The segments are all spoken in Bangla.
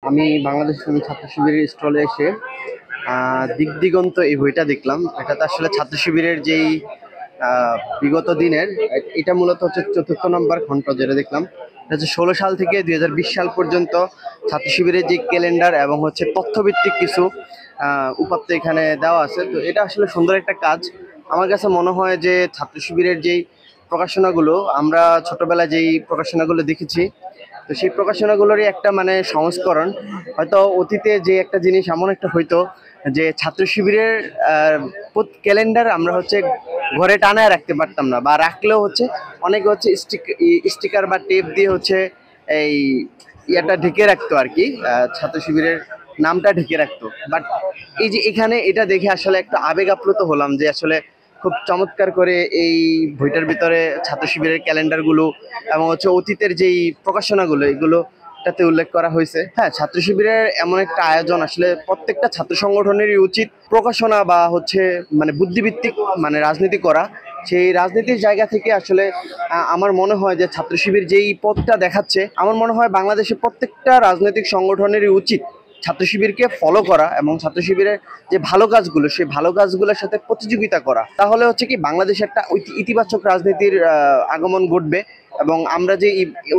আমি বাংলাদেশ ছাত্র শিবিরের স্টলে এসে দিক দিগন্ত এই বইটা দেখলাম। এটাতে আসলে ছাত্র শিবিরের যেই বিগত দিনের, এটা মূলত হচ্ছে ৪র্থ নম্বর খণ্ড যেটা দেখলাম। এটা হচ্ছে ১৬ সাল থেকে ২০২০ সাল পর্যন্ত ছাত্র শিবিরের যে ক্যালেন্ডার এবং হচ্ছে তথ্যভিত্তিক কিছু উপাত্ত এখানে দেওয়া আছে। তো এটা আসলে সুন্দর একটা কাজ। আমার কাছে মনে হয় যে ছাত্র শিবিরের যেই প্রকাশনাগুলো আমরা ছোটবেলায় যেই প্রকাশনাগুলো দেখেছি, তো সেই প্রকাশনাগুলোরই একটা মানে সংস্করণ। হয়তো অতীতে যে একটা জিনিস এমন একটা হইতো যে ছাত্র শিবিরের ক্যালেন্ডার আমরা হচ্ছে ঘরে টানায় রাখতে পারতাম না, বা রাখলেও হচ্ছে অনেকে হচ্ছে স্টিকার বা টেপ দিয়ে হচ্ছে এই ইয়াটা ঢেকে রাখতো আর কি, ছাত্র শিবিরের নামটা ঢেকে রাখতো। বাট এই যে এখানে এটা দেখে আসলে একটা আবেগ আপ্লুত হলাম যে আসলে খুব চমৎকার করে এই বইটার ভিতরে ছাত্র শিবিরের ক্যালেন্ডারগুলো এবং হচ্ছে অতীতের যেই প্রকাশনাগুলো এগুলো তাতে উল্লেখ করা হয়েছে। হ্যাঁ, ছাত্র শিবিরের এমন একটা আয়োজন আসলে প্রত্যেকটা ছাত্র সংগঠনেরই উচিত প্রকাশনা বা হচ্ছে মানে বুদ্ধিভিত্তিক মানে রাজনীতি করা। সেই রাজনীতির জায়গা থেকে আসলে আমার মনে হয় যে ছাত্র শিবির যেই পথটা দেখাচ্ছে, আমার মনে হয় বাংলাদেশের প্রত্যেকটা রাজনৈতিক সংগঠনেরই উচিত ছাত্র শিবিরকে ফলো করা এবং ছাত্র শিবিরের যে ভালো কাজগুলো সেই ভালো কাজগুলোর সাথে প্রতিযোগিতা করা। তাহলে হচ্ছে কি বাংলাদেশে একটা ইতিবাচক রাজনীতির আগমন ঘটবে। এবং আমরা যে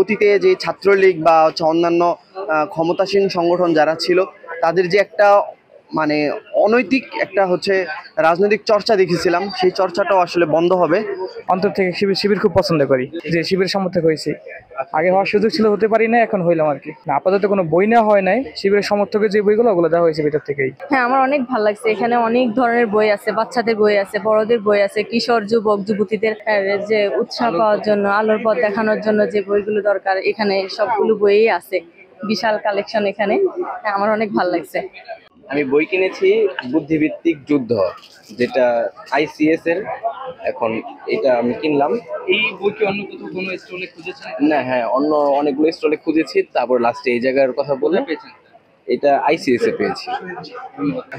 অতীতে যে ছাত্রলীগ বা হচ্ছে অন্যান্য ক্ষমতাসীন সংগঠন যারা ছিল, তাদের যে একটা মানে অনৈতিক একটা হচ্ছে রাজনৈতিক চর্চা দেখেছিলাম, সেই চর্চাটাও আসলে বন্ধ হবে। অন্তর থেকে শিবির শিবির খুব পছন্দ করি, যে শিবির সমর্থক হয়েছি। আগে হওয়ার সুযোগ ছিল, হতে পারি না, এখন হইলাম আর কি। না, আপাতত কোনো বই নেওয়া হয় নাই। শিবিরের সমর্থকের যে বইগুলো ওগুলো দেওয়া হয়েছে ভিতর থেকেই। হ্যাঁ, আমার অনেক ভালো লাগছে। এখানে অনেক ধরনের বই আছে, বাচ্চাদের বই আছে, বড়দের বই আছে, কিশোর যুবক যুবতীদের যে উৎসাহ পাওয়ার জন্য, আলোর পথ দেখানোর জন্য যে বইগুলো দরকার এখানে সবগুলো বইই আছে। বিশাল কালেকশন এখানে। হ্যাঁ, আমার অনেক ভালো লাগছে। আমি বই কিনেছি বুদ্ধিভিত্তিক যুদ্ধ, যেটা আইসিএস এর। এখন এটা আমি কিনলাম। এই বই কি অন্য কোথাও কোনো স্টলে খুঁজেছেন? না, হ্যাঁ, অন্য অনেকগুলো স্টলে খুঁজেছি, তারপর লাস্টে এই জায়গার কথা বলে পেয়েছেন? এটা আইসিএস এ পেয়েছি।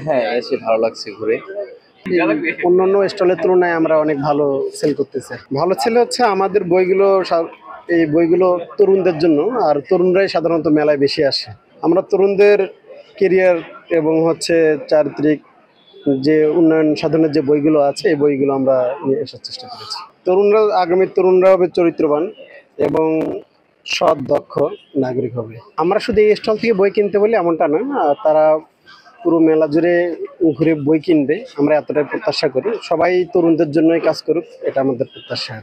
হ্যাঁ, এসে ভালো লাগছে ঘুরে। অন্যান্য স্টলের তুলনায় আমরা অনেক ভালো সেল করতেছি। ভালো ছেলে হচ্ছে আমাদের বইগুলো, এই বইগুলো তরুণদের জন্য, আর তরুণরাই সাধারণত মেলায় বেশি আসে। আমরা তরুণদের কেরিয়ার এবং হচ্ছে চারিত্রিক যে উন্নয়ন সাধনের যে বইগুলো আছে, এই বইগুলো আমরা নিয়ে আসার চেষ্টা করেছি। তরুণরা, আগামী তরুণরা হবে চরিত্রবান এবং সৎ দক্ষ নাগরিক হবে। আমরা শুধু এই স্টল থেকে বই কিনতে বলি এমনটা না, তারা পুরো মেলা জুড়ে ঘুরে বই কিনবে, আমরা এতটাই প্রত্যাশা করি। সবাই তরুণদের জন্যই কাজ করুক, এটা আমাদের প্রত্যাশা।